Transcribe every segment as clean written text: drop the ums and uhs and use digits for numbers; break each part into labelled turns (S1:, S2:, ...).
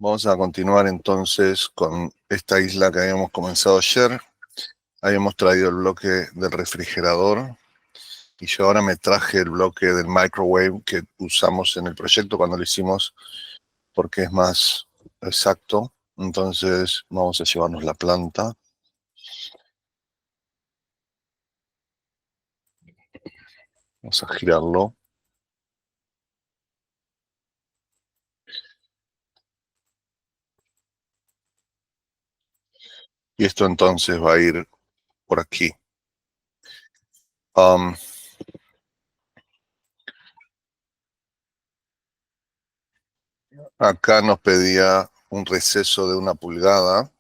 S1: Vamos a continuar entonces con esta isla que habíamos comenzado ayer. Habíamos traído el bloque del refrigerador y yo ahora me traje el bloque del microwave que usamos en el proyecto cuando lo hicimos porque es más exacto. Entonces vamos a llevarnos la planta. Vamos a girarlo. Y esto entonces va a ir por aquí. Acá nos pedía un receso de 1 pulgada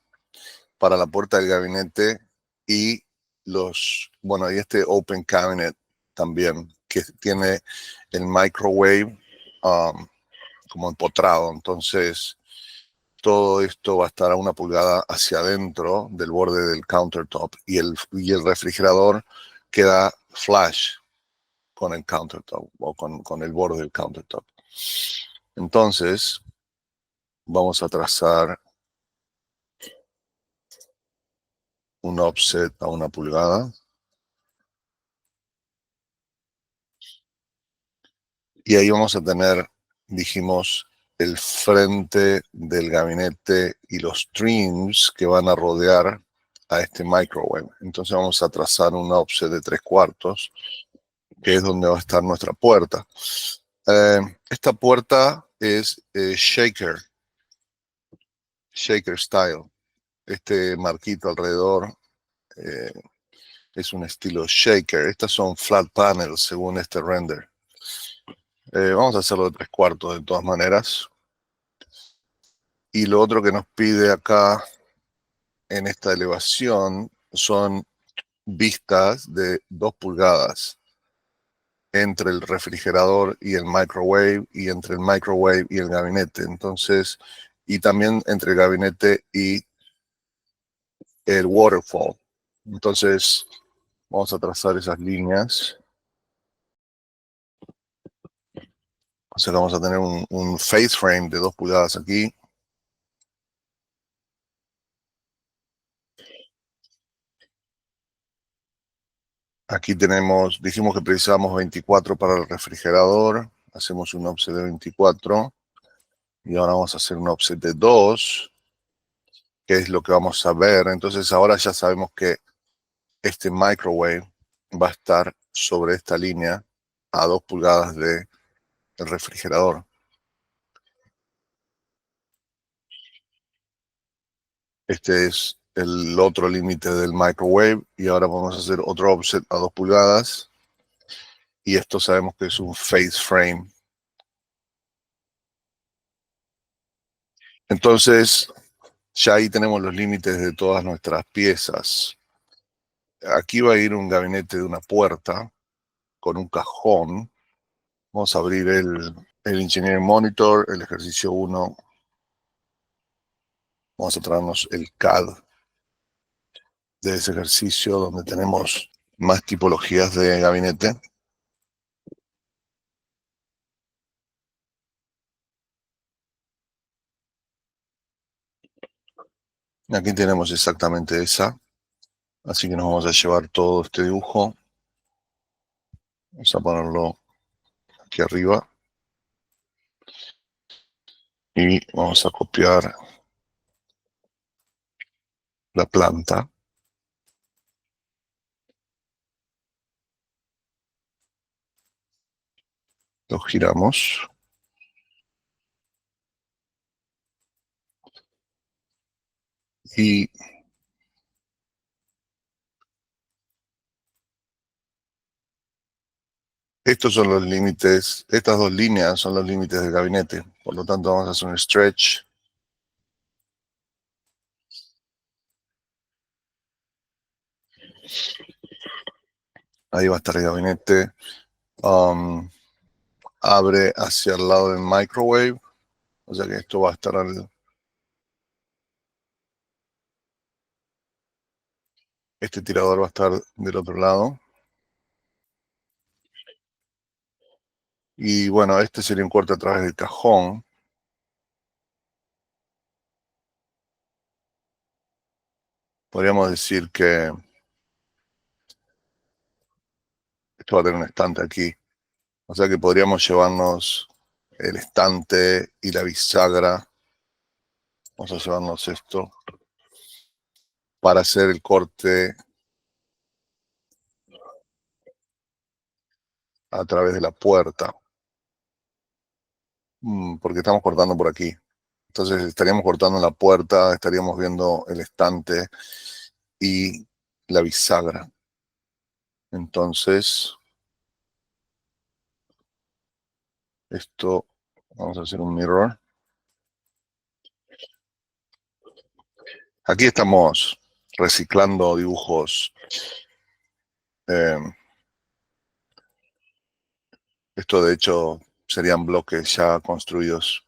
S1: para la puerta del gabinete y y este open cabinet también, que tiene el microwave como empotrado. Entonces, todo esto va a estar a 1 pulgada hacia adentro del borde del countertop y el refrigerador queda flush con el countertop o con el borde del countertop. Entonces, vamos a trazar un offset a 1 pulgada. Y ahí vamos a tener, dijimos, el frente del gabinete y los trims que van a rodear a este microwave. Entonces vamos a trazar un offset de 3/4, que es donde va a estar nuestra puerta. Esta puerta es shaker style. Este marquito alrededor es un estilo shaker. Estas son flat panels según este render. Vamos a hacerlo de 3/4 de todas maneras. Y lo otro que nos pide acá en esta elevación son vistas de 2 pulgadas entre el refrigerador y el microwave y entre el microwave y el gabinete. Entonces, y también entre el gabinete y el waterfall. Entonces, vamos a trazar esas líneas. O sea, vamos a tener un face frame de 2 pulgadas aquí. Aquí dijimos que precisábamos 24 para el refrigerador. Hacemos un offset de 24. Y ahora vamos a hacer un offset de 2, que es lo que vamos a ver. Entonces ahora ya sabemos que este microwave va a estar sobre esta línea a 2 pulgadas del refrigerador. Este es el otro límite del microwave y ahora vamos a hacer otro offset a 2 pulgadas. Y esto sabemos que es un face frame. Entonces, ya ahí tenemos los límites de todas nuestras piezas. Aquí va a ir un gabinete de una puerta con un cajón. Vamos a abrir el Engineering Monitor, el ejercicio 1. Vamos a traernos el CAD de ese ejercicio donde tenemos más tipologías de gabinete. Aquí tenemos exactamente esa. Así que nos vamos a llevar todo este dibujo. Vamos a ponerlo aquí arriba. Y vamos a copiar la planta. Lo giramos. Y estos son los límites, estas 2 líneas son los límites del gabinete. Por lo tanto, vamos a hacer un stretch. Ahí va a estar el gabinete. Abre hacia el lado del microwave. O sea que esto va a estar este tirador va a estar del otro lado. Y bueno, este sería un corte a través del cajón. podríamos decir que esto va a tener un estante aquí. O sea que podríamos llevarnos el estante y la bisagra. Vamos a llevarnos esto para hacer el corte a través de la puerta. Porque estamos cortando por aquí. Entonces estaríamos cortando la puerta, estaríamos viendo el estante y la bisagra. Entonces, esto, vamos a hacer un mirror. Aquí estamos reciclando dibujos. eh, Esto de hecho serían bloques ya construidos.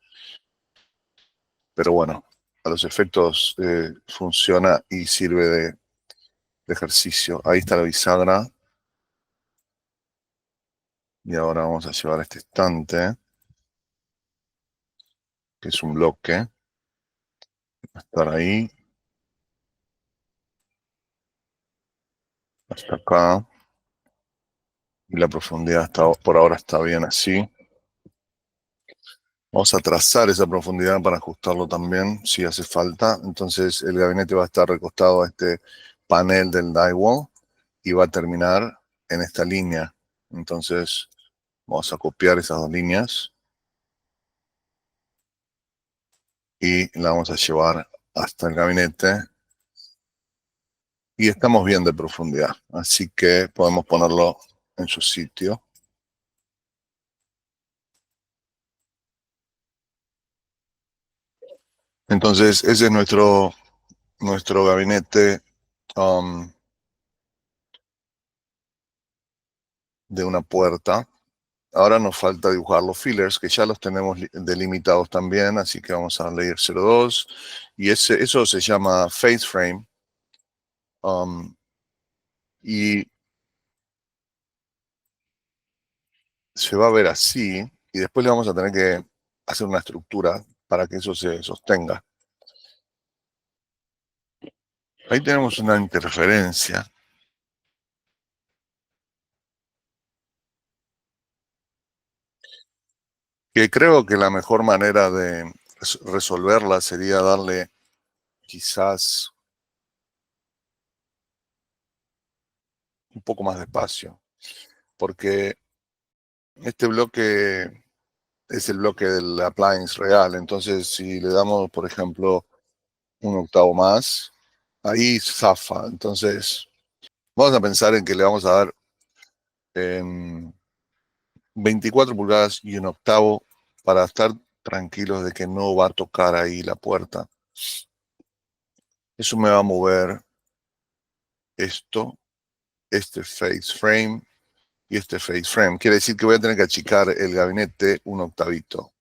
S1: Pero bueno, a los efectos funciona y sirve de ejercicio. Ahí está la bisagra. Y ahora vamos a llevar este estante, que es un bloque. Va a estar ahí, hasta acá. Y la profundidad por ahora está bien así. Vamos a trazar esa profundidad para ajustarlo también, si hace falta. Entonces el gabinete va a estar recostado a este panel del drywall y va a terminar en esta línea. Entonces vamos a copiar esas dos líneas y la vamos a llevar hasta el gabinete. Y estamos bien de profundidad, así que podemos ponerlo en su sitio. Entonces ese es nuestro gabinete de una puerta. Ahora nos falta dibujar los fillers, que ya los tenemos delimitados también, así que vamos a layer 02. Y eso se llama face frame. Y se va a ver así, y después le vamos a tener que hacer una estructura para que eso se sostenga. Ahí tenemos una interferencia. Que creo que la mejor manera de resolverla sería darle quizás un poco más de espacio, porque este bloque es el bloque del appliance real. Entonces, si le damos, por ejemplo, un octavo más, ahí zafa. Entonces, vamos a pensar en que le vamos a dar 24 pulgadas y un octavo para estar tranquilos de que no va a tocar ahí la puerta. Eso me va a mover esto, este face frame y este face frame. Quiere decir que voy a tener que achicar el gabinete un octavito,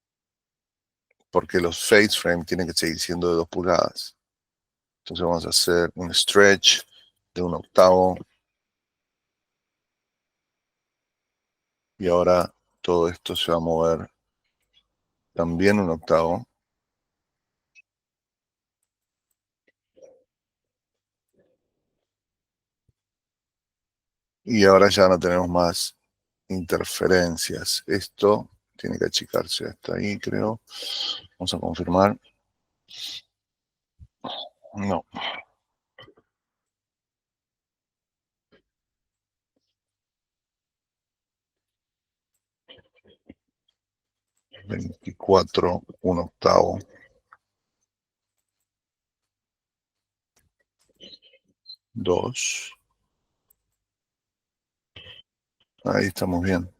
S1: porque los face frame tienen que seguir siendo de 2 pulgadas. Entonces vamos a hacer un stretch de un octavo. Y ahora todo esto se va a mover también un octavo. Y ahora ya no tenemos más interferencias. Esto tiene que achicarse hasta ahí, creo. Vamos a confirmar. No. 24, un octavo. 2. Ahí estamos bien.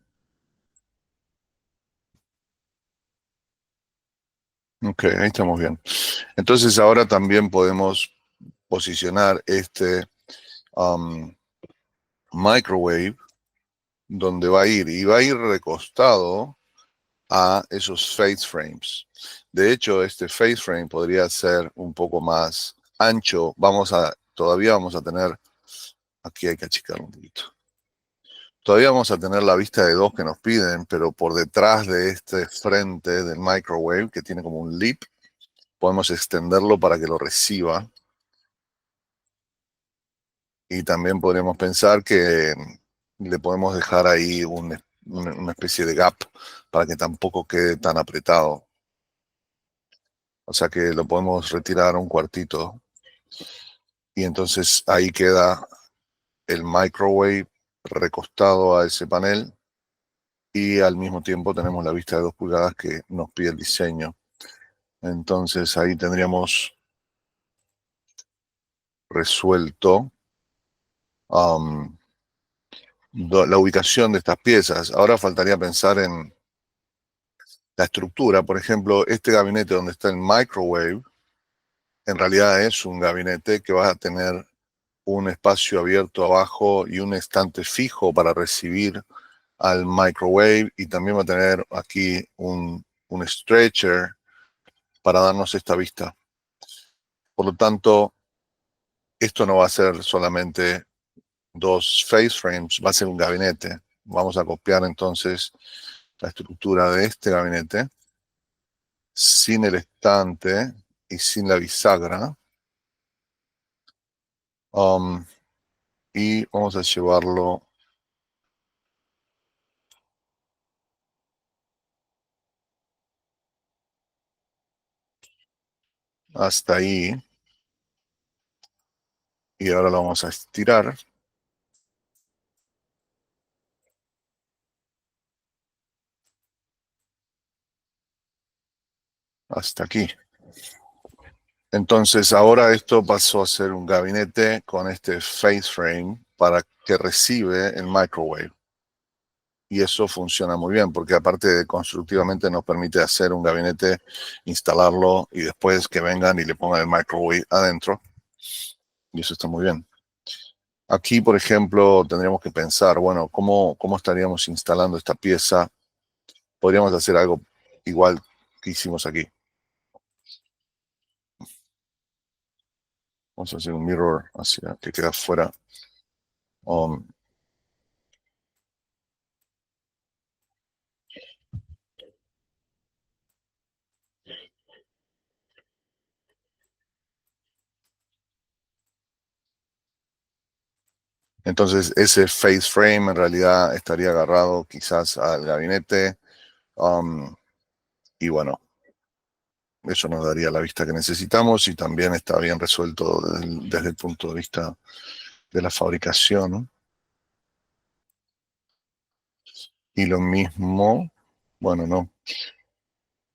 S1: Ok, ahí estamos bien. Entonces ahora también podemos posicionar este microwave donde va a ir. Y va a ir recostado a esos face frames. De hecho, este face frame podría ser un poco más ancho. Todavía vamos a tener, aquí hay que achicarlo un poquito. Todavía vamos a tener la vista de 2 que nos piden, pero por detrás de este frente del microwave, que tiene como un lip, podemos extenderlo para que lo reciba. Y también podríamos pensar que le podemos dejar ahí una especie de gap para que tampoco quede tan apretado. O sea que lo podemos retirar un cuartito y entonces ahí queda el microwave recostado a ese panel y al mismo tiempo tenemos la vista de 2 pulgadas que nos pide el diseño. Entonces ahí tendríamos resuelto um, la ubicación de estas piezas. Ahora faltaría pensar en la estructura. Por ejemplo, este gabinete donde está el microwave, en realidad es un gabinete que va a tener un espacio abierto abajo y un estante fijo para recibir al microwave, y también va a tener aquí un stretcher para darnos esta vista. Por lo tanto, esto no va a ser solamente 2 face frames, va a ser un gabinete. Vamos a copiar entonces la estructura de este gabinete sin el estante y sin la bisagra. Um, y vamos a llevarlo hasta ahí. Y ahora lo vamos a estirar hasta aquí. Entonces ahora esto pasó a ser un gabinete con este face frame para que recibe el microwave. Y eso funciona muy bien porque aparte de constructivamente nos permite hacer un gabinete, instalarlo y después que vengan y le pongan el microwave adentro. Y eso está muy bien. Aquí, por ejemplo, tendríamos que pensar, bueno, ¿cómo estaríamos instalando esta pieza? Podríamos hacer algo igual que hicimos aquí. Vamos a hacer un mirror hacia que queda fuera. Um, entonces, ese face frame en realidad estaría agarrado quizás al gabinete. Y bueno, eso nos daría la vista que necesitamos y también está bien resuelto desde el punto de vista de la fabricación. Y lo mismo, bueno, no.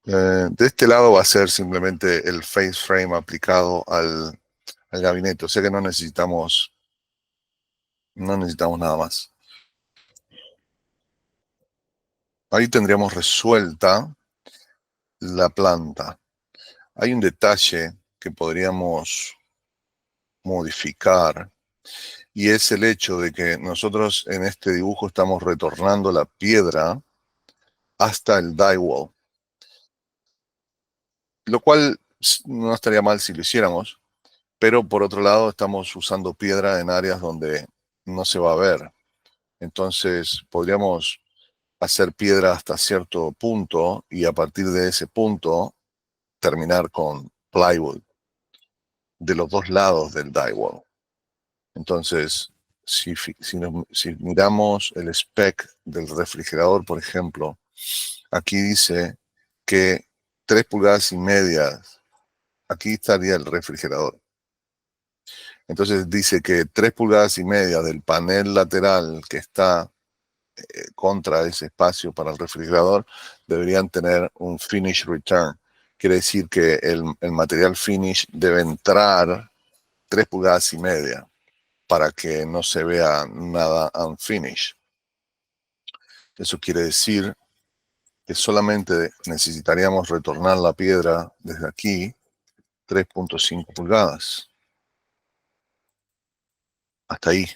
S1: De este lado va a ser simplemente el face frame aplicado al gabinete, o sea que no necesitamos nada más. Ahí tendríamos resuelta la planta. Hay un detalle que podríamos modificar y es el hecho de que nosotros en este dibujo estamos retornando la piedra hasta el drywall, lo cual no estaría mal si lo hiciéramos, pero por otro lado estamos usando piedra en áreas donde no se va a ver. Entonces podríamos hacer piedra hasta cierto punto y a partir de ese punto terminar con plywood de los 2 lados del drywall. Entonces, si miramos el spec del refrigerador, por ejemplo, aquí dice que 3,5 pulgadas, aquí estaría el refrigerador. Entonces dice que 3,5 pulgadas del panel lateral que está contra ese espacio para el refrigerador deberían tener un finish return. Quiere decir que el material finish debe entrar 3,5 pulgadas para que no se vea nada unfinished. Eso quiere decir que solamente necesitaríamos retornar la piedra desde aquí 3,5 pulgadas. Hasta ahí.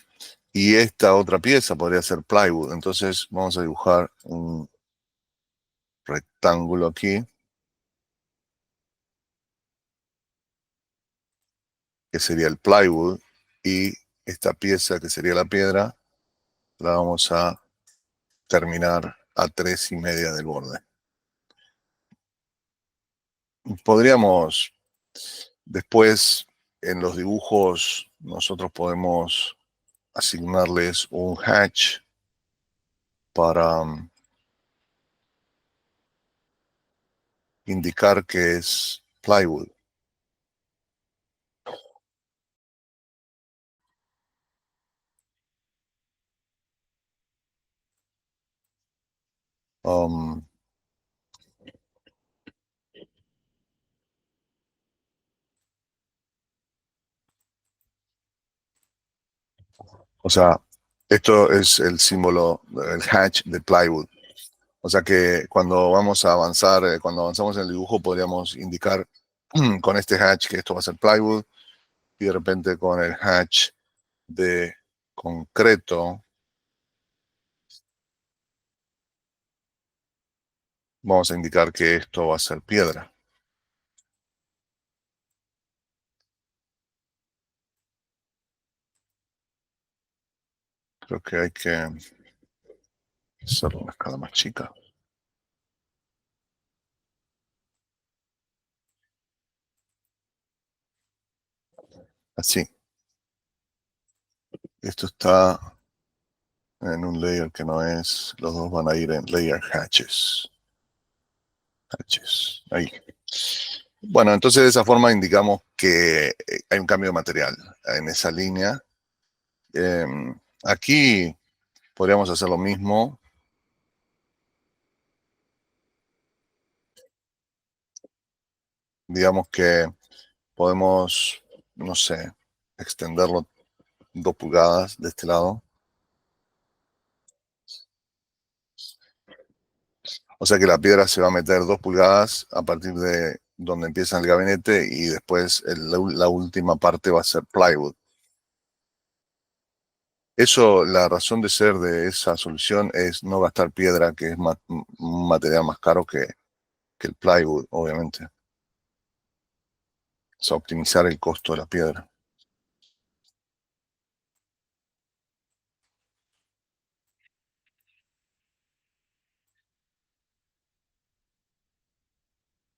S1: Y esta otra pieza podría ser plywood. Entonces vamos a dibujar un rectángulo aquí, que sería el plywood, y esta pieza que sería la piedra, la vamos a terminar a 3,5 del borde. Podríamos después, en los dibujos, nosotros podemos asignarles un hatch para indicar que es plywood. Um, o sea, esto es el símbolo, el hatch de plywood. O sea que cuando vamos a avanzar, cuando avanzamos en el dibujo, podríamos indicar con este hatch que esto va a ser plywood y de repente con el hatch de concreto vamos a indicar que esto va a ser piedra. Creo que hay que hacer una escala más chica. Así. Esto está en un layer que no es. Los dos van a ir en layer hatches. Hatches. Ahí. Bueno, entonces de esa forma indicamos que hay un cambio de material en esa línea. Aquí podríamos hacer lo mismo. Digamos que podemos, no sé, extenderlo 2 pulgadas de este lado. O sea que la piedra se va a meter 2 pulgadas a partir de donde empieza el gabinete y después la última parte va a ser plywood. Eso, la razón de ser de esa solución es no gastar piedra, que es un material más caro que el plywood, obviamente. O sea, optimizar el costo de la piedra.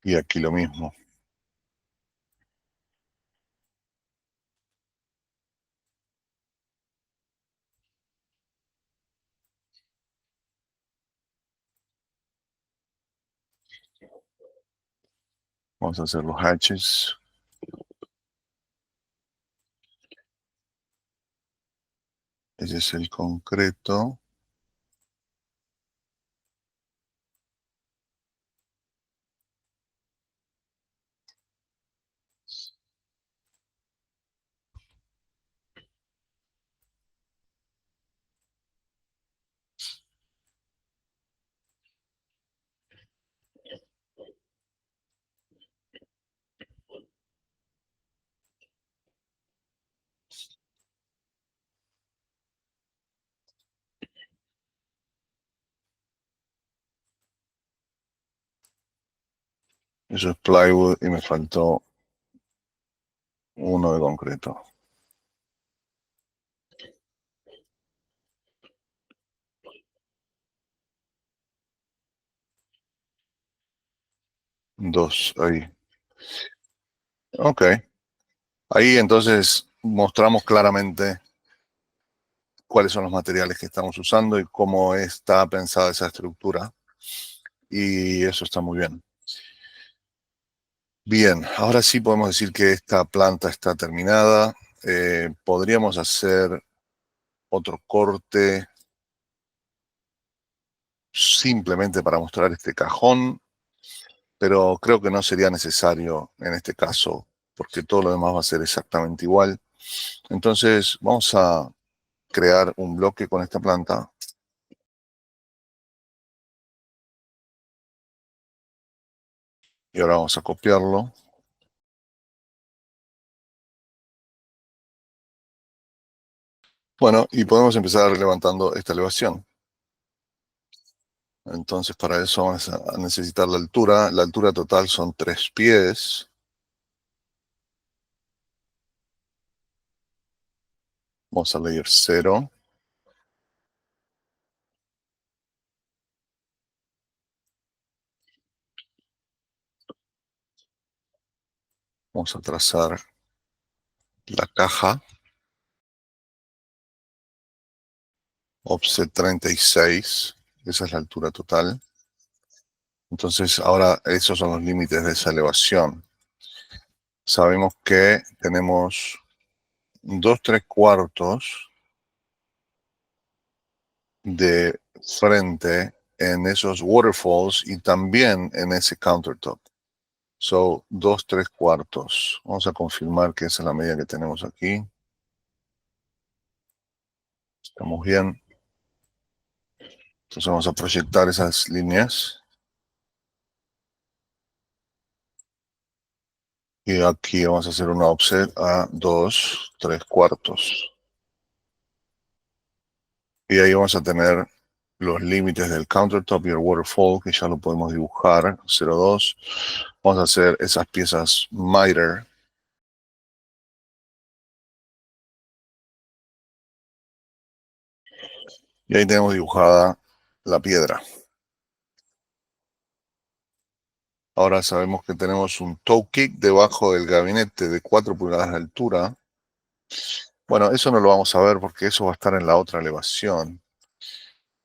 S1: Y aquí lo mismo. Vamos a hacer los hatches. Ese es el concreto. Eso es plywood y me faltó uno de concreto. Dos ahí. Ok. Ahí entonces mostramos claramente cuáles son los materiales que estamos usando y cómo está pensada esa estructura. Y eso está muy bien. Bien, ahora sí podemos decir que esta planta está terminada. Podríamos hacer otro corte simplemente para mostrar este cajón, pero creo que no sería necesario en este caso, porque todo lo demás va a ser exactamente igual. Entonces vamos a crear un bloque con esta planta y ahora vamos a copiarlo. Bueno, y podemos empezar levantando esta elevación. Entonces para eso vamos a necesitar la altura. La altura total son 3 pies. Vamos a leer 0. Vamos a trazar la caja. offset 36, esa es la altura total. Entonces ahora esos son los límites de esa elevación. Sabemos que tenemos 2/3 de frente en esos waterfalls y también en ese countertop. So, 2/3. Vamos a confirmar que esa es la medida que tenemos aquí. Estamos bien. Entonces vamos a proyectar esas líneas. Y aquí vamos a hacer una offset a 2/3. Y ahí vamos a tener los límites del countertop y el waterfall, que ya lo podemos dibujar, 0,2. Vamos a hacer esas piezas miter. Y ahí tenemos dibujada la piedra. Ahora sabemos que tenemos un toe kick debajo del gabinete de 4 pulgadas de altura. Bueno, eso no lo vamos a ver porque eso va a estar en la otra elevación.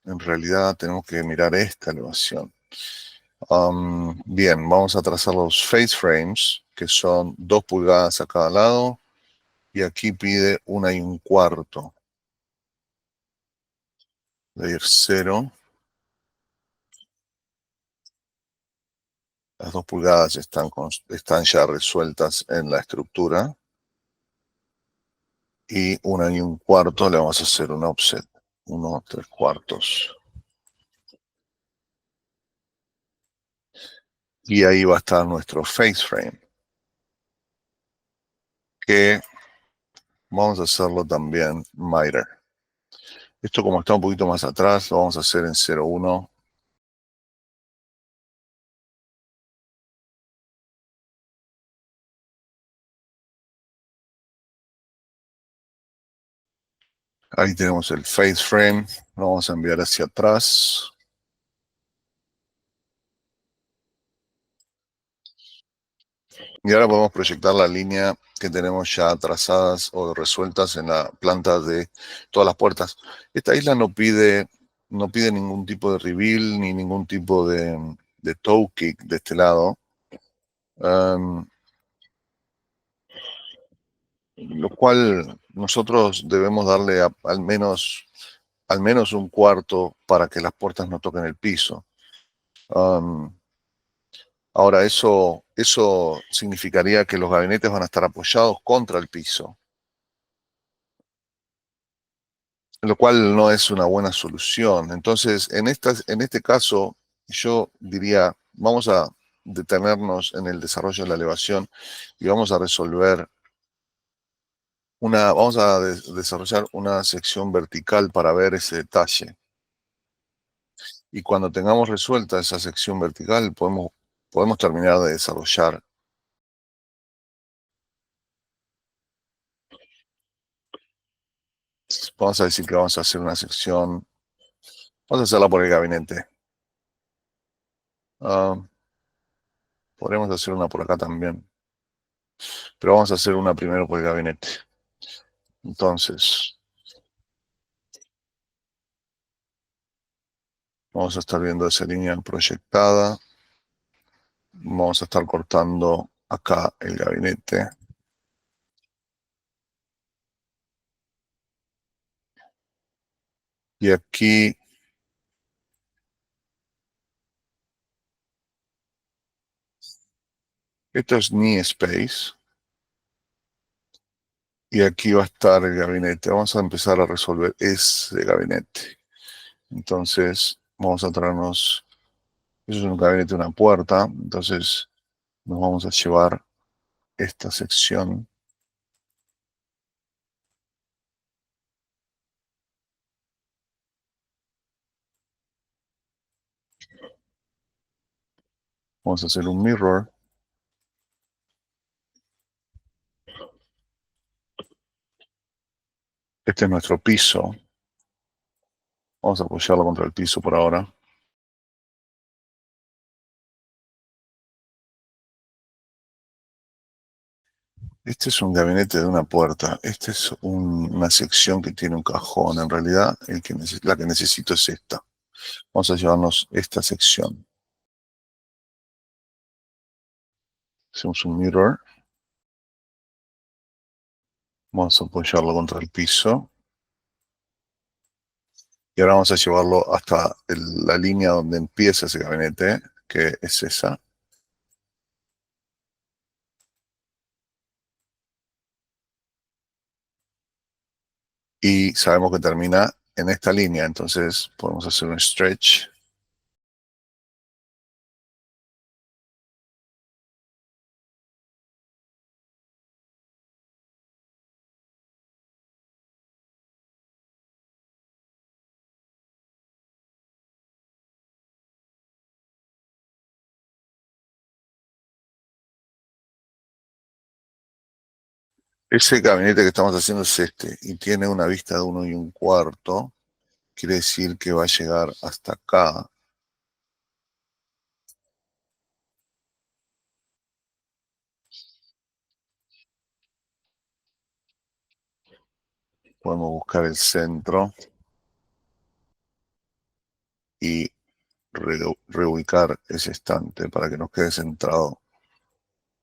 S1: En realidad tenemos que mirar esta elevación. Bien, vamos a trazar los face frames, que son 2 pulgadas a cada lado. Y aquí pide 1 1/4. De ir 0. Las 2 pulgadas están ya resueltas en la estructura. Y 1 1/4 le vamos a hacer un offset. 1/3. Y ahí va a estar nuestro face frame, que vamos a hacerlo también miter. Esto, como está un poquito más atrás, lo vamos a hacer en 0,1. Ahí tenemos el face frame. Lo vamos a enviar hacia atrás. Y ahora podemos proyectar la línea que tenemos ya trazadas o resueltas en la planta de todas las puertas. Esta isla no pide ningún tipo de reveal ni ningún tipo de toe kick de este lado. Lo cual nosotros debemos darle al menos 1/4 para que las puertas no toquen el piso. Ahora, eso significaría que los gabinetes van a estar apoyados contra el piso, lo cual no es una buena solución. Entonces, en este caso, yo diría, vamos a detenernos en el desarrollo de la elevación y vamos a resolver vamos a desarrollar una sección vertical para ver ese detalle. Y cuando tengamos resuelta esa sección vertical, podemos terminar de desarrollar. Vamos a decir que vamos a hacer una sección. Vamos a hacerla por el gabinete. Podremos hacer una por acá también. Pero vamos a hacer una primero por el gabinete. Entonces, vamos a estar viendo esa línea proyectada. Vamos a estar cortando acá el gabinete. Y aquí esto es knee space. Y aquí va a estar el gabinete. Vamos a empezar a resolver ese gabinete. Entonces, vamos a traernos. Eso es un gabinete, una puerta. Entonces, nos vamos a llevar esta sección. Vamos a hacer un mirror. Este es nuestro piso. Vamos a apoyarlo contra el piso por ahora. Este es un gabinete de una puerta. Esta es una sección que tiene un cajón. En realidad, la que necesito es esta. Vamos a llevarnos esta sección. Hacemos un mirror. Vamos a apoyarlo contra el piso. Y ahora vamos a llevarlo hasta la línea donde empieza ese gabinete, que es esa. Y sabemos que termina en esta línea, entonces podemos hacer un stretch. Ese gabinete que estamos haciendo es este, y tiene una vista de 1,25. Quiere decir que va a llegar hasta acá. Podemos buscar el centro y reubicar ese estante para que nos quede centrado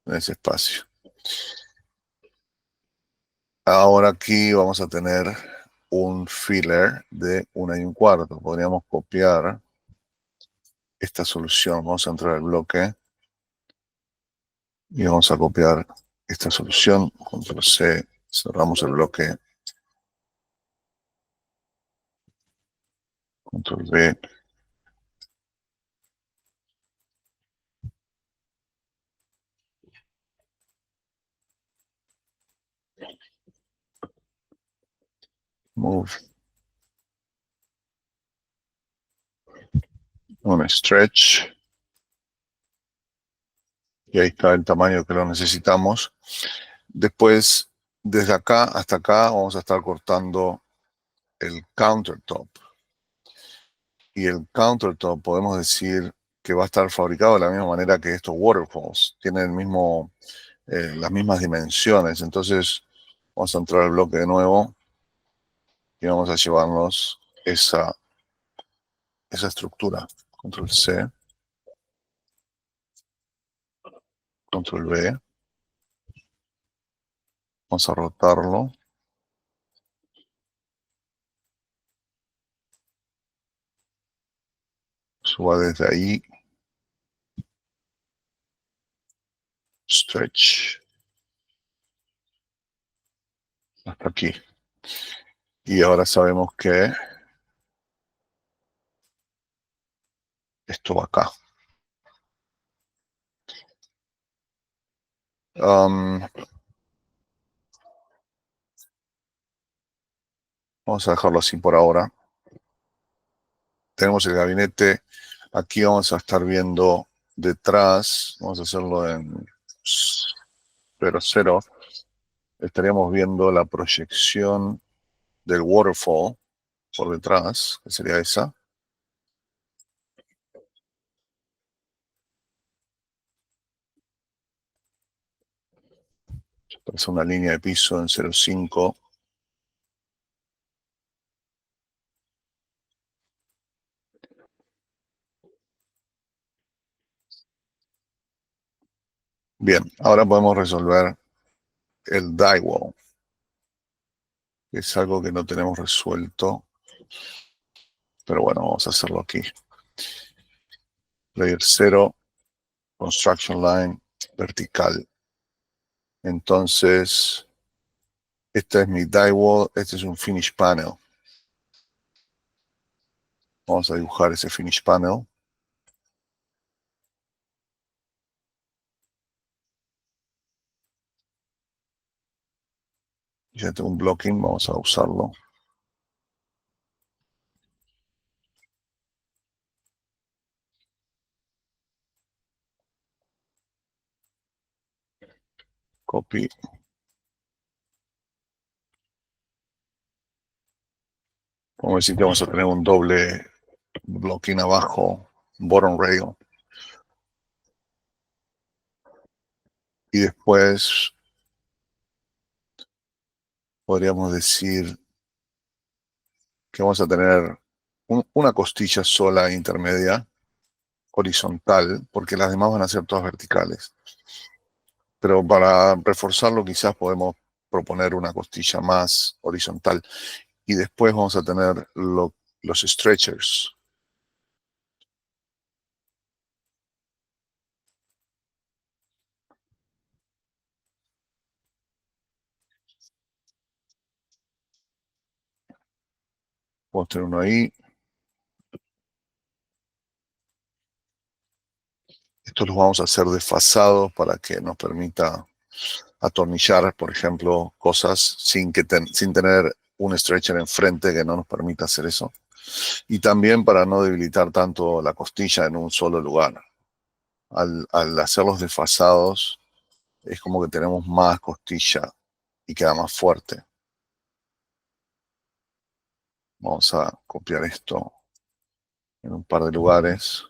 S1: en ese espacio. Ahora aquí vamos a tener un filler de 1,25. Podríamos copiar esta solución. Vamos a entrar al bloque y vamos a copiar esta solución. Control C, cerramos el bloque. Control V. Move. Un stretch. Y ahí está el tamaño que lo necesitamos. Después, desde acá hasta acá, vamos a estar cortando el countertop. Y el countertop podemos decir que va a estar fabricado de la misma manera que estos waterfalls. Tienen las mismas dimensiones. Entonces, vamos a entrar al bloque de nuevo y vamos a llevarnos esa estructura. Control C, Control V. Vamos a rotarlo. Suba desde ahí. Stretch. Hasta aquí. Y ahora sabemos que esto va acá. Vamos a dejarlo así por ahora. Tenemos el gabinete. Aquí vamos a estar viendo detrás. Vamos a hacerlo en 0,0. Estaríamos viendo la proyección del waterfall por detrás, que sería esa. Parece una línea de piso en 0,5. Bien, ahora podemos resolver el die wall, que es algo que no tenemos resuelto. Pero bueno, vamos a hacerlo aquí. Layer 0, construction line, vertical. Entonces, esta es mi die wall, este es un finish panel. Vamos a dibujar ese finish panel. Ya tengo un blocking, vamos a usarlo. Copy. Vamos a decir que vamos a tener un doble blocking abajo, bottom rail. Y después podríamos decir que vamos a tener una costilla sola intermedia, horizontal, porque las demás van a ser todas verticales. Pero para reforzarlo quizás podemos proponer una costilla más horizontal. Y después vamos a tener los stretchers. Podemos tener uno ahí. Estos los vamos a hacer desfasados para que nos permita atornillar, por ejemplo, cosas sin tener un stretcher enfrente que no nos permita hacer eso. Y también para no debilitar tanto la costilla en un solo lugar. Al hacerlos desfasados, es como que tenemos más costilla y queda más fuerte. Vamos a copiar esto en un par de lugares.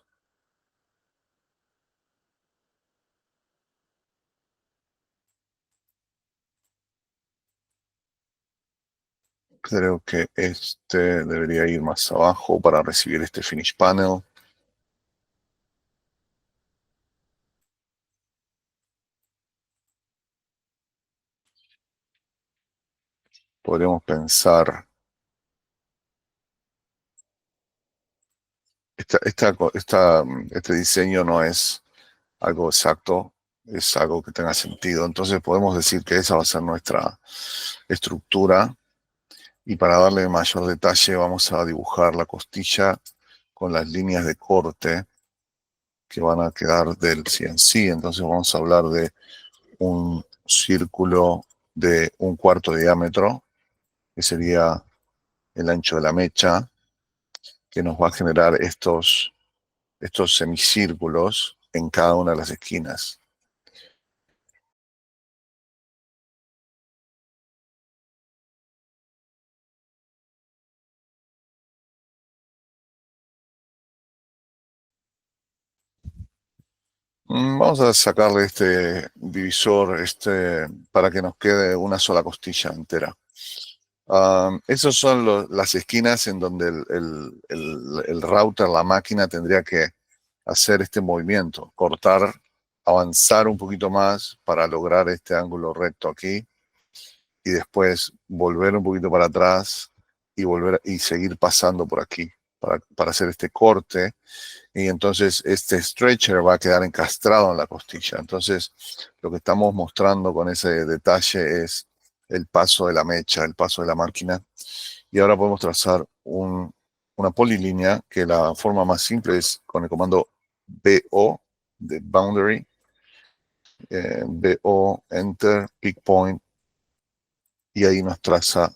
S1: Creo que este debería ir más abajo para recibir este finish panel. Podríamos pensar, este diseño no es algo exacto, es algo que tenga sentido. Entonces podemos decir que esa va a ser nuestra estructura y para darle mayor detalle vamos a dibujar la costilla con las líneas de corte que van a quedar del CNC. Entonces vamos a hablar de un círculo de 1/4 de diámetro, que sería el ancho de la mecha, que nos va a generar estos semicírculos en cada una de las esquinas. Vamos a sacarle este divisor para que nos quede una sola costilla entera. Esos son las esquinas en donde el router, la máquina, tendría que hacer este movimiento, cortar, avanzar un poquito más para lograr este ángulo recto aquí y después volver un poquito para atrás y volver y seguir pasando por aquí para hacer este corte. Y entonces este stretcher va a quedar encastrado en la costilla. Entonces lo que estamos mostrando con ese detalle es el paso de la mecha, el paso de la máquina. Y ahora podemos trazar una polilínea que la forma más simple es con el comando BO de boundary, BO, enter, pick point, y ahí nos traza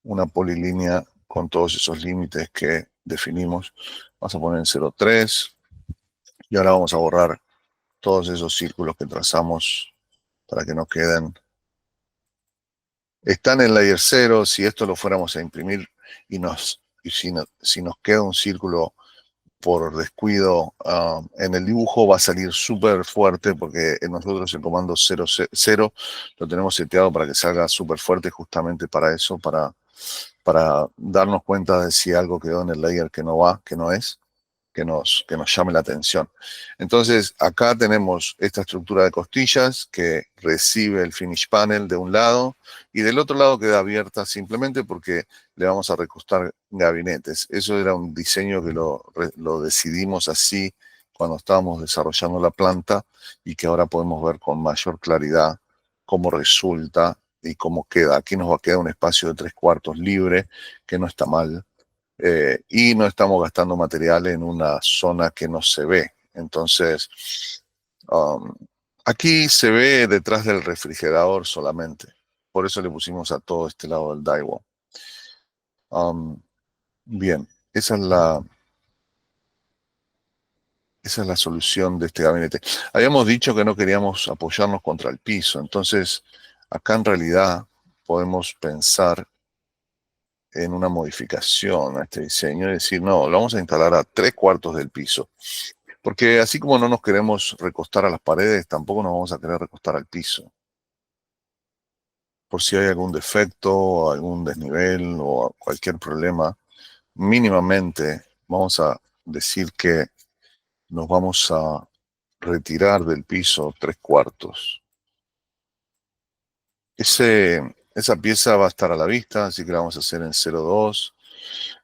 S1: una polilínea con todos esos límites que definimos. Vamos a poner en 0,3 y ahora vamos a borrar todos esos círculos que trazamos para que no queden. Están en layer 0. Si esto lo fuéramos a imprimir y si nos queda un círculo por descuido en el dibujo, va a salir súper fuerte porque nosotros el comando 0 lo tenemos seteado para que salga súper fuerte justamente para eso, para darnos cuenta de si algo quedó en el layer que no va, que no es, que nos llame la atención. Entonces, acá tenemos esta estructura de costillas que recibe el finish panel de un lado y del otro lado queda abierta simplemente porque le vamos a recostar gabinetes. Eso era un diseño que lo decidimos así cuando estábamos desarrollando la planta y que ahora podemos ver con mayor claridad cómo resulta y cómo queda. Aquí nos va a quedar un espacio de 3/4 libre, que no está mal, y no estamos gastando material en una zona que no se ve. Entonces, um, aquí se ve detrás del refrigerador solamente. Por eso le pusimos a todo este lado del drywall. Bien, esa es la solución de este gabinete. Habíamos dicho que no queríamos apoyarnos contra el piso, entonces acá en realidad podemos pensar en una modificación a este diseño y decir, no, lo vamos a instalar a 3/4 del piso. Porque así como no nos queremos recostar a las paredes, tampoco nos vamos a querer recostar al piso. por si hay algún defecto, algún desnivel o cualquier problema. Mínimamente vamos a decir que nos vamos a retirar del piso 3/4. Esa pieza va a estar a la vista, así que la vamos a hacer en 0,2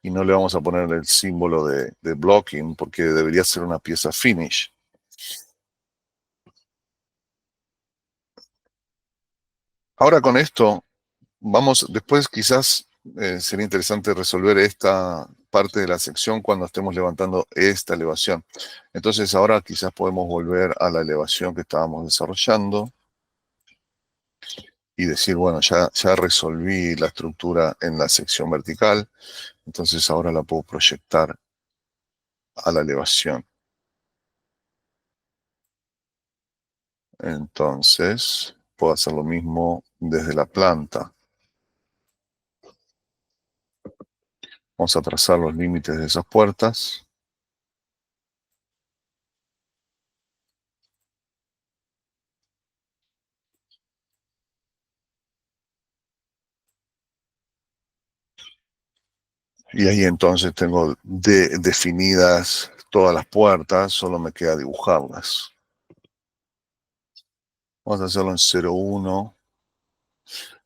S1: y no le vamos a poner el símbolo de blocking porque debería ser una pieza finish. Ahora con esto, después quizás sería interesante resolver esta parte de la sección cuando estemos levantando esta elevación. Entonces ahora quizás podemos volver a la elevación que estábamos desarrollando y decir, bueno, ya resolví la estructura en la sección vertical, entonces ahora la puedo proyectar a la elevación. Entonces puedo hacer lo mismo desde la planta. Vamos a trazar los límites de esas puertas. Y ahí entonces tengo definidas todas las puertas, solo me queda dibujarlas. Vamos a hacerlo en 0,1.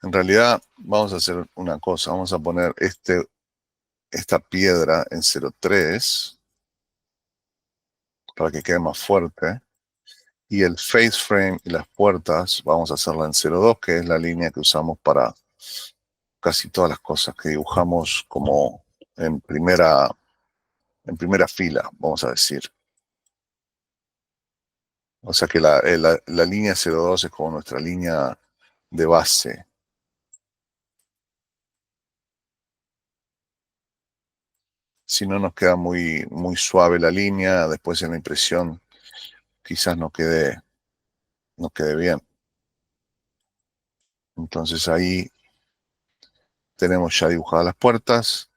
S1: En realidad vamos a hacer una cosa, vamos a poner esta piedra en 0,3 para que quede más fuerte. Y el face frame y las puertas vamos a hacerla en 0,2, que es la línea que usamos para casi todas las cosas que dibujamos como en primera fila, vamos a decir. O sea que la línea 0,2 es como nuestra línea de base. Si no nos queda muy suave la línea, después en la impresión quizás no quede bien. Entonces ahí tenemos ya dibujadas las puertas.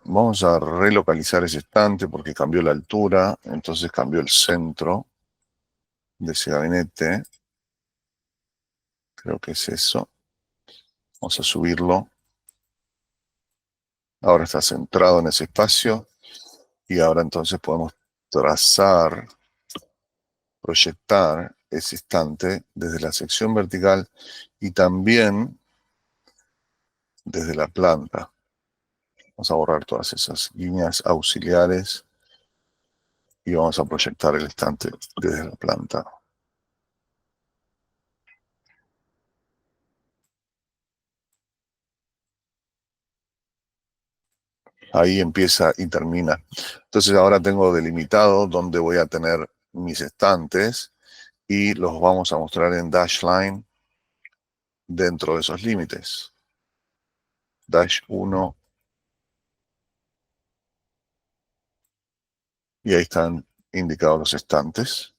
S1: Vamos a relocalizar ese estante porque cambió la altura, entonces cambió el centro de ese gabinete. Creo que es eso. Vamos a subirlo. Ahora está centrado en ese espacio y ahora entonces podemos trazar, proyectar ese estante desde la sección vertical y también desde la planta. Vamos a borrar todas esas líneas auxiliares y vamos a proyectar el estante desde la planta. Ahí empieza y termina. Entonces ahora tengo delimitado dónde voy a tener mis estantes y los vamos a mostrar en dash line dentro de esos límites. Dash 1 y ahí están indicados los estantes.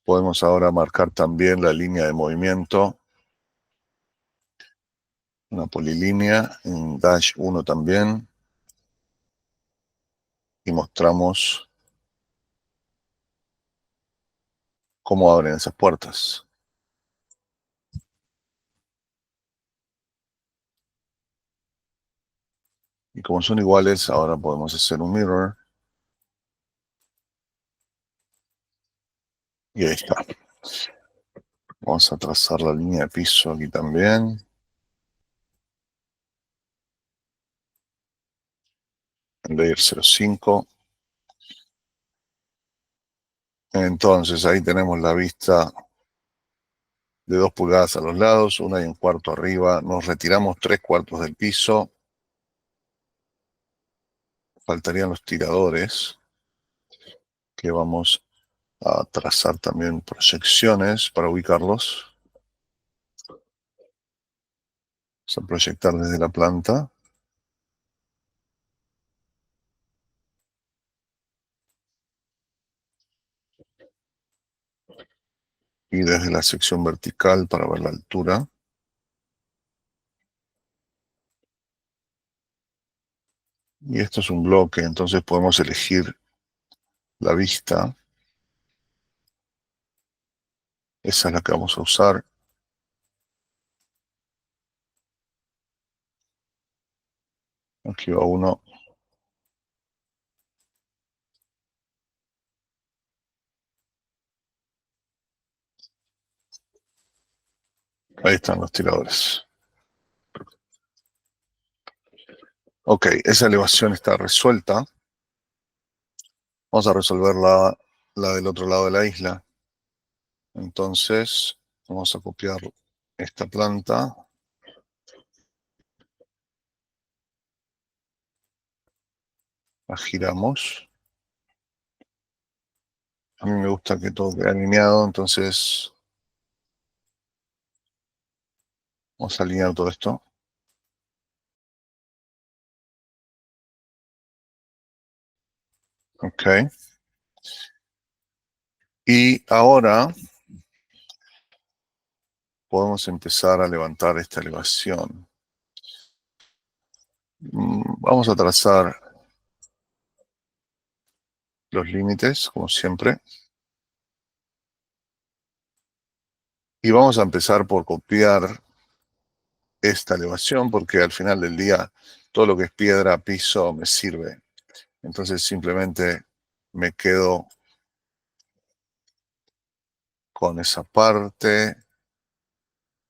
S1: Podemos ahora marcar también la línea de movimiento, una polilínea en dash 1 también y mostramos cómo abren esas puertas. Y como son iguales, ahora podemos hacer un mirror. Y ahí está. Vamos a trazar la línea de piso aquí también. En layer 0,5. Entonces ahí tenemos la vista de 2 pulgadas a los lados, 1,25 arriba. Nos retiramos 3/4 del piso. Faltarían los tiradores, que vamos a trazar también proyecciones para ubicarlos. Vamos a proyectar desde la planta. Y desde la sección vertical para ver la altura. Y esto es un bloque, entonces podemos elegir la vista. Esa es la que vamos a usar. Aquí va uno. Ahí están los tiradores. Ok, esa elevación está resuelta. Vamos a resolver la del otro lado de la isla. Entonces, vamos a copiar esta planta. La giramos. A mí me gusta que todo quede alineado, entonces vamos a alinear todo esto. Ok. Y ahora podemos empezar a levantar esta elevación. Vamos a trazar los límites, como siempre. Y vamos a empezar por copiar esta elevación, porque al final del día todo lo que es piedra, piso, me sirve. Entonces simplemente me quedo con esa parte.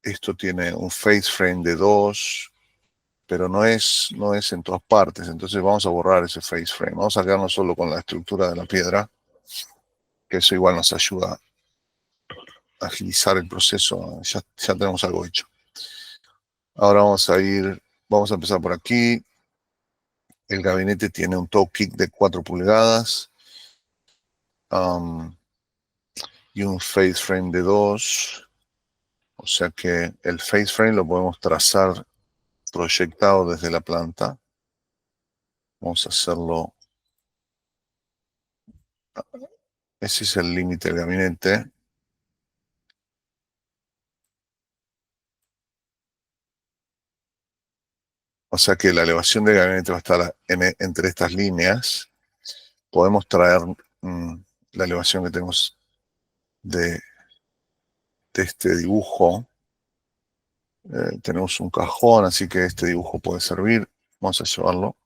S1: Esto tiene un face frame de 2, pero no es en todas partes. Entonces vamos a borrar ese face frame. Vamos a quedarnos solo con la estructura de la piedra, que eso igual nos ayuda a agilizar el proceso. Ya tenemos algo hecho. Ahora vamos a empezar por aquí. El gabinete tiene un toe kick de 4 pulgadas y un face frame de 2. O sea que el face frame lo podemos trazar proyectado desde la planta. Vamos a hacerlo. Ese es el límite del gabinete. O sea que la elevación del gabinete va a estar entre estas líneas. Podemos traer la elevación que tenemos de este dibujo. Tenemos un cajón, así que este dibujo puede servir. Vamos a llevarlo.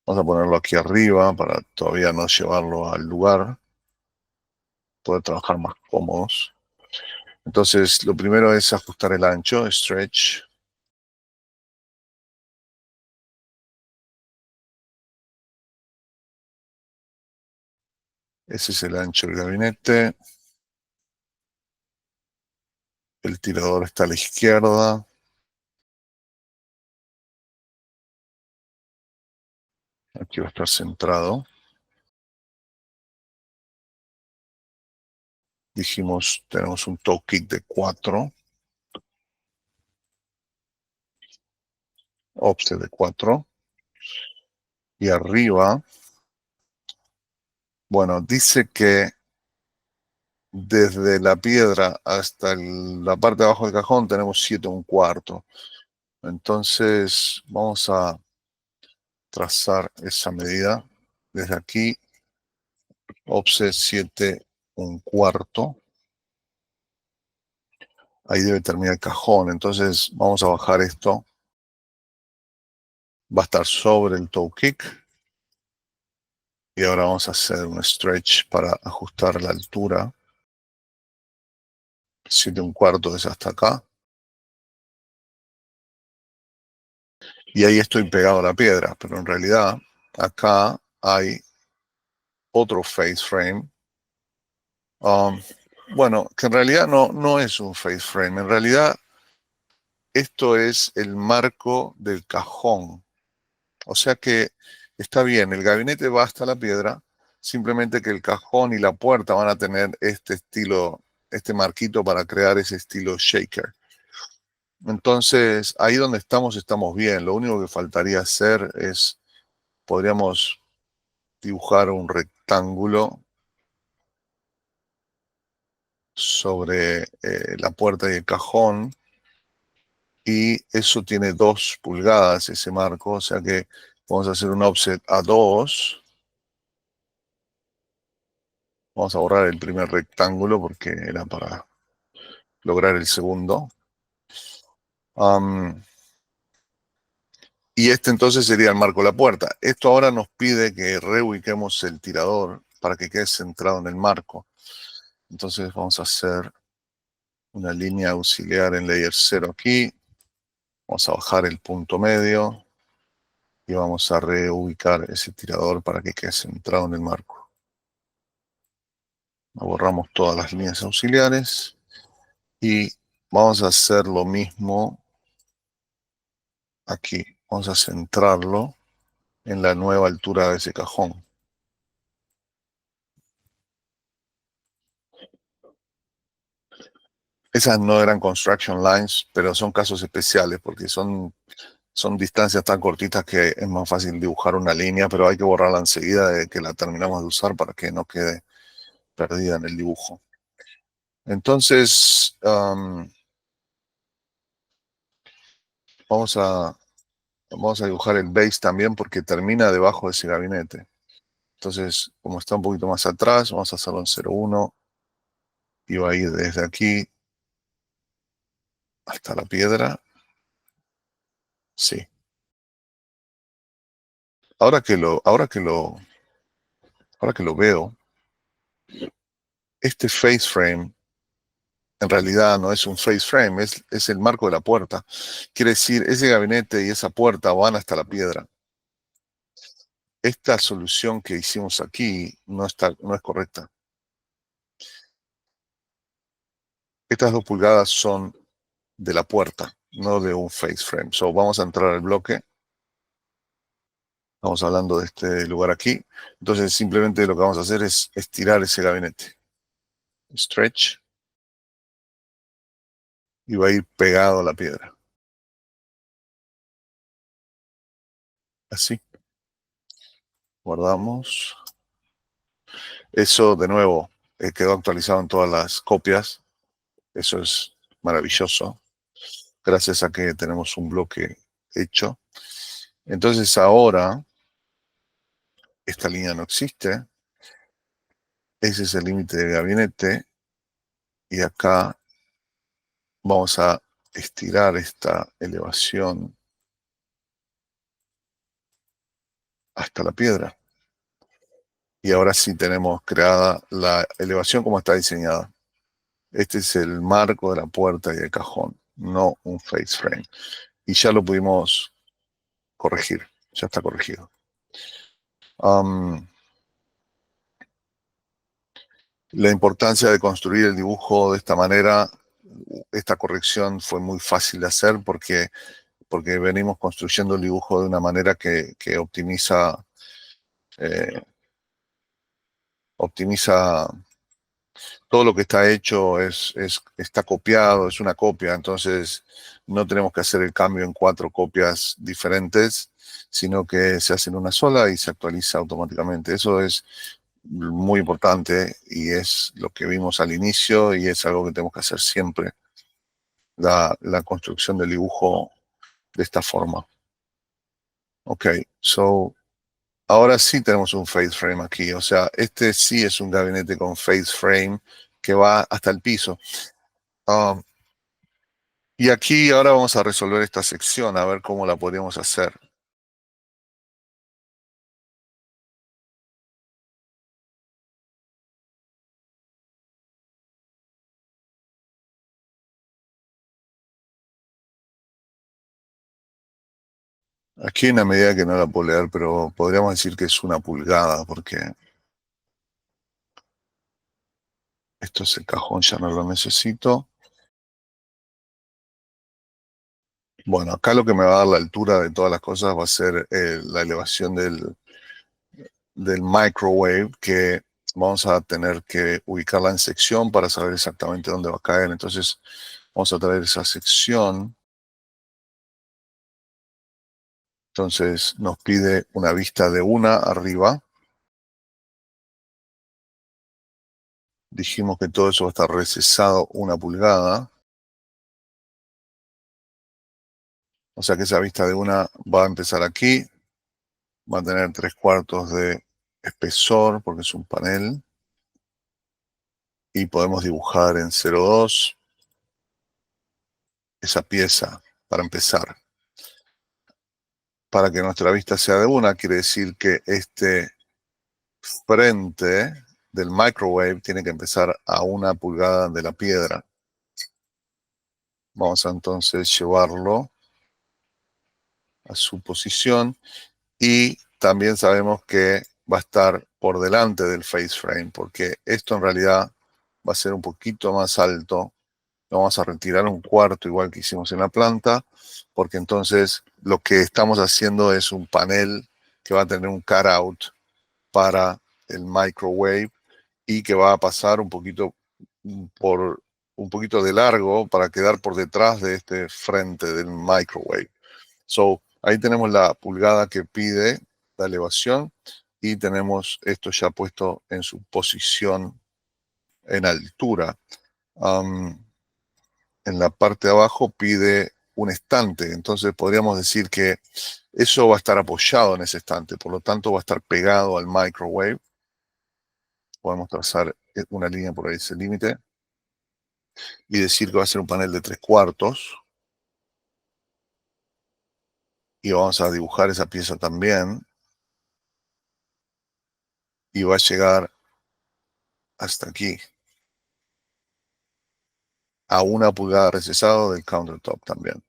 S1: Vamos a ponerlo aquí arriba para todavía no llevarlo al lugar. Poder trabajar más cómodos. Entonces, lo primero es ajustar el ancho, stretch. Ese es el ancho del gabinete. El tirador está a la izquierda. Aquí va a estar centrado. Dijimos, tenemos un toe kick de 4. Offset de 4. Y arriba, bueno, dice que desde la piedra hasta la parte de abajo del cajón tenemos 7 1/4. Entonces vamos a trazar esa medida. Desde aquí, offset 7 1/4. Ahí debe terminar el cajón. Entonces vamos a bajar esto. Va a estar sobre el toe kick. Y ahora vamos a hacer un stretch para ajustar la altura. 7 1/4 es hasta acá. Y ahí estoy pegado a la piedra, pero en realidad acá hay otro face frame. Bueno, que en realidad no es un face frame. En realidad esto es el marco del cajón. O sea que está bien, el gabinete va hasta la piedra, simplemente que el cajón y la puerta van a tener este estilo, este marquito para crear ese estilo shaker. Entonces, ahí donde estamos bien. Lo único que faltaría hacer es, podríamos dibujar un rectángulo sobre la puerta y el cajón, y eso tiene 2 pulgadas, ese marco, o sea que vamos a hacer un offset a 2. Vamos a borrar el primer rectángulo porque era para lograr el segundo. Y este entonces sería el marco de la puerta. Esto ahora nos pide que reubiquemos el tirador para que quede centrado en el marco. Entonces vamos a hacer una línea auxiliar en layer 0 aquí. Vamos a bajar el punto medio y vamos a reubicar ese tirador para que quede centrado en el marco. Borramos todas las líneas auxiliares y vamos a hacer lo mismo aquí. Vamos a centrarlo en la nueva altura de ese cajón. Esas no eran construction lines, pero son casos especiales porque son distancias tan cortitas que es más fácil dibujar una línea, pero hay que borrarla enseguida de que la terminamos de usar para que no quede perdida en el dibujo. Entonces, vamos a dibujar el base también porque termina debajo de ese gabinete. Entonces, como está un poquito más atrás, vamos a hacerlo en 0,1 y va a ir desde aquí hasta la piedra. Sí. Ahora que lo veo, este face frame en realidad no es un face frame, es el marco de la puerta. Quiere decir, ese gabinete y esa puerta van hasta la piedra. Esta solución que hicimos aquí no es correcta. Estas 2 pulgadas son de la puerta, no de un face frame. So, vamos a entrar al bloque. Estamos hablando de este lugar aquí. Entonces, simplemente lo que vamos a hacer es estirar ese gabinete. Stretch. Y va a ir pegado a la piedra. Así. Guardamos. Eso, de nuevo, quedó actualizado en todas las copias. Eso es maravilloso. Gracias a que tenemos un bloque hecho. Entonces ahora, esta línea no existe. Ese es el límite del gabinete. Y acá vamos a estirar esta elevación hasta la piedra. Y ahora sí tenemos creada la elevación como está diseñada. Este es el marco de la puerta y el cajón, no un face frame. Y ya lo pudimos corregir, ya está corregido. La importancia de construir el dibujo de esta manera, esta corrección fue muy fácil de hacer porque venimos construyendo el dibujo de una manera que optimiza todo lo que está hecho, está copiado, es una copia, entonces no tenemos que hacer el cambio en 4 copias diferentes, sino que se hace en una sola y se actualiza automáticamente. Eso es muy importante y es lo que vimos al inicio y es algo que tenemos que hacer siempre, la construcción del dibujo de esta forma. Ok, so ahora sí tenemos un face frame aquí, o sea, este sí es un gabinete con face frame que va hasta el piso. Y aquí ahora vamos a resolver esta sección, a ver cómo la podríamos hacer. Aquí hay una medida que no la puedo leer, pero podríamos decir que es 1 pulgada, porque esto es el cajón, ya no lo necesito. Bueno, acá lo que me va a dar la altura de todas las cosas va a ser la elevación del microwave, que vamos a tener que ubicarla en sección para saber exactamente dónde va a caer. Entonces vamos a traer esa sección. Entonces nos pide una vista de 1 arriba. Dijimos que todo eso va a estar recesado 1 pulgada. O sea que esa vista de 1 va a empezar aquí. Va a tener 3/4 de espesor porque es un panel. y podemos dibujar en 0,2 esa pieza para empezar. Para que nuestra vista sea de una, quiere decir que este frente del microwave tiene que empezar a 1 pulgada de la piedra. Vamos a entonces llevarlo a su posición y también sabemos que va a estar por delante del face frame porque esto en realidad va a ser un poquito más alto. Lo vamos a retirar 1/4 igual que hicimos en la planta porque entonces lo que estamos haciendo es un panel que va a tener un cutout para el microwave y que va a pasar un poquito de largo para quedar por detrás de este frente del microwave. So, ahí tenemos la pulgada que pide la elevación y tenemos esto ya puesto en su posición en altura. En la parte de abajo pide un estante, entonces podríamos decir que eso va a estar apoyado en ese estante, por lo tanto va a estar pegado al microwave. Podemos trazar una línea por ahí, ese límite, y decir que va a ser un panel de 3/4. Y vamos a dibujar esa pieza también. Y va a llegar hasta aquí. A 1 pulgada recesado del countertop también.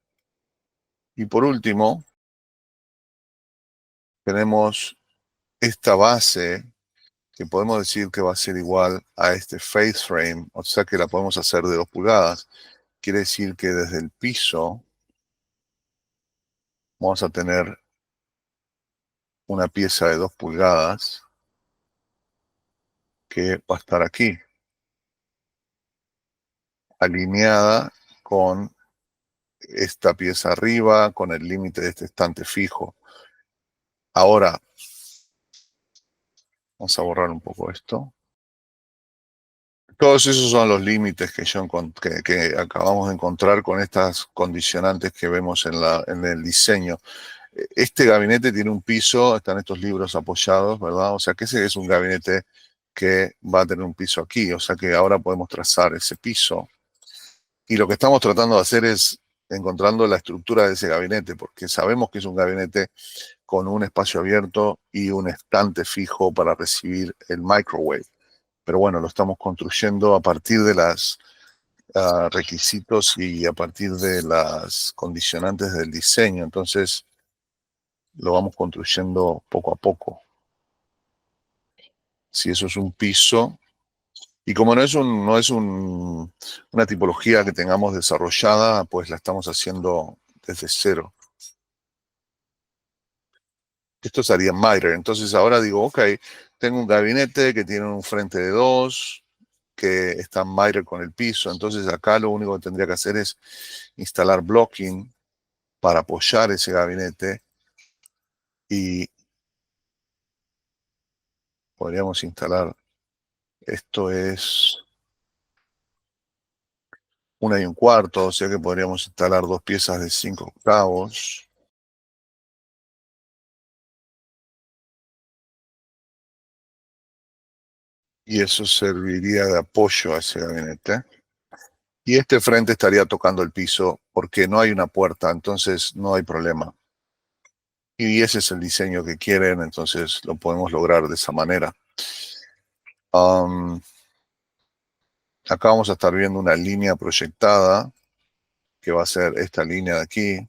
S1: Y por último, tenemos esta base que podemos decir que va a ser igual a este face frame, o sea que la podemos hacer de 2 pulgadas. Quiere decir que desde el piso vamos a tener una pieza de 2 pulgadas que va a estar aquí, alineada con esta pieza arriba, con el límite de este estante fijo. Ahora, vamos a borrar un poco esto. Todos esos son los límites que acabamos de encontrar con estas condicionantes que vemos en el diseño. Este gabinete tiene un piso, están estos libros apoyados, ¿verdad? O sea que ese es un gabinete que va a tener un piso aquí, o sea que ahora podemos trazar ese piso. Y lo que estamos tratando de hacer es encontrando la estructura de ese gabinete, porque sabemos que es un gabinete con un espacio abierto y un estante fijo para recibir el microwave. Pero bueno, lo estamos construyendo a partir de los requisitos y a partir de las condicionantes del diseño. Entonces, lo vamos construyendo poco a poco. Si eso es un piso, y como una tipología que tengamos desarrollada, pues la estamos haciendo desde cero. Esto sería miter. Entonces ahora digo, ok, tengo un gabinete que tiene un frente de 2, que está miter con el piso. Entonces acá lo único que tendría que hacer es instalar blocking para apoyar ese gabinete y podríamos instalar, esto es 1 1/4, o sea que podríamos instalar 2 piezas de 5/8. Y eso serviría de apoyo a ese gabinete. Y este frente estaría tocando el piso porque no hay una puerta, entonces no hay problema. Y ese es el diseño que quieren, entonces lo podemos lograr de esa manera. Acá vamos a estar viendo una línea proyectada, que va a ser esta línea de aquí.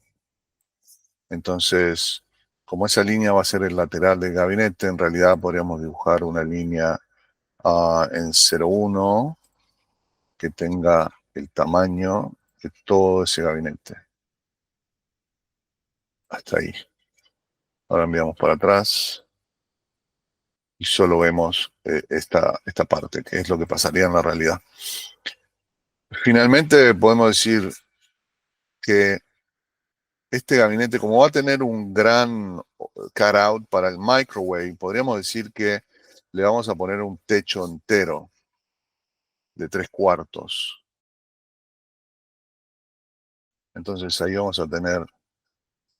S1: Entonces, como esa línea va a ser el lateral del gabinete, en realidad podríamos dibujar una línea en 0,1 que tenga el tamaño de todo ese gabinete. Hasta ahí. Ahora enviamos para atrás y solo vemos esta parte, que es lo que pasaría en la realidad. Finalmente podemos decir que este gabinete, como va a tener un gran cutout para el microwave, podríamos decir que le vamos a poner un techo entero de 3/4. Entonces ahí vamos a tener.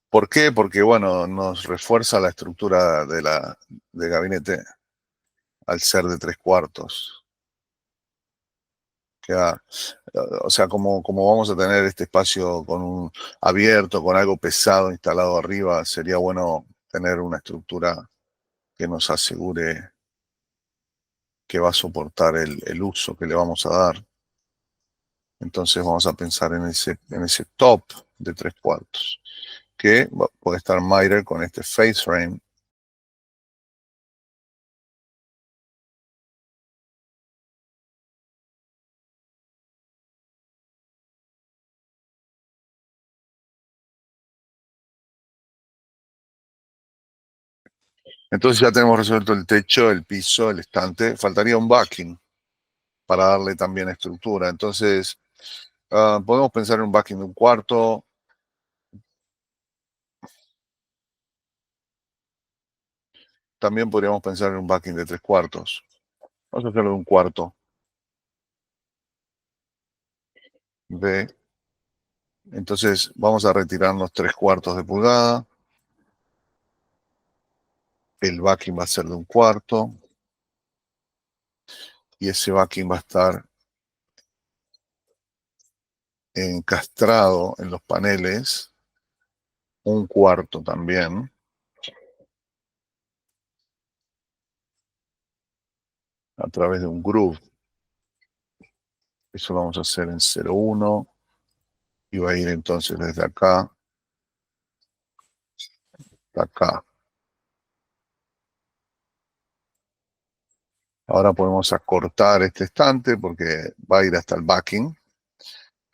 S1: ¿Por qué? Porque, bueno, nos refuerza la estructura de gabinete al ser de 3/4. O sea, como vamos a tener este espacio abierto, con algo pesado instalado arriba, sería bueno tener una estructura que nos asegure que va a soportar el uso que le vamos a dar. Entonces vamos a pensar en ese top de 3/4, que puede estar miter con este face frame. Entonces ya tenemos resuelto el techo, el piso, el estante. Faltaría un backing para darle también estructura. Entonces, podemos pensar en un backing de 1/4. También podríamos pensar en un backing de 3/4. Vamos a hacerlo de 1/4. B. Entonces vamos a retirarnos 3/4 de pulgada. El backing va a ser de 1/4. Y ese backing va a estar encastrado en los paneles. 1/4 también. A través de un groove. Eso lo vamos a hacer en 0,1. Y va a ir entonces desde acá hasta acá. Ahora podemos acortar este estante porque va a ir hasta el backing.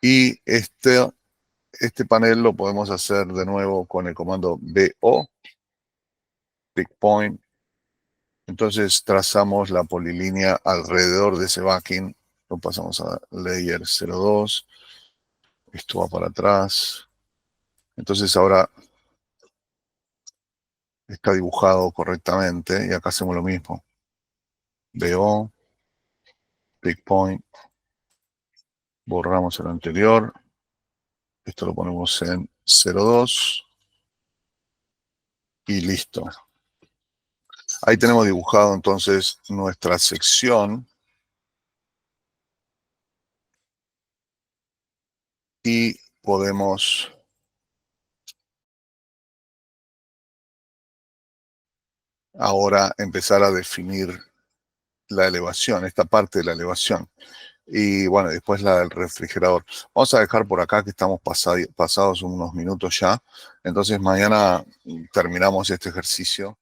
S1: Y este panel lo podemos hacer de nuevo con el comando BO, Pick Point. Entonces trazamos la polilínea alrededor de ese backing. Lo pasamos a Layer 02. Esto va para atrás. Entonces ahora está dibujado correctamente. Y acá hacemos lo mismo. BO, Pick Point. Borramos el anterior. Esto lo ponemos en 02. Y listo. Ahí tenemos dibujado entonces nuestra sección. Y podemos ahora empezar a definir la elevación, esta parte de la elevación. Y bueno, después la del refrigerador. Vamos a dejar por acá que estamos pasados unos minutos ya. Entonces mañana terminamos este ejercicio.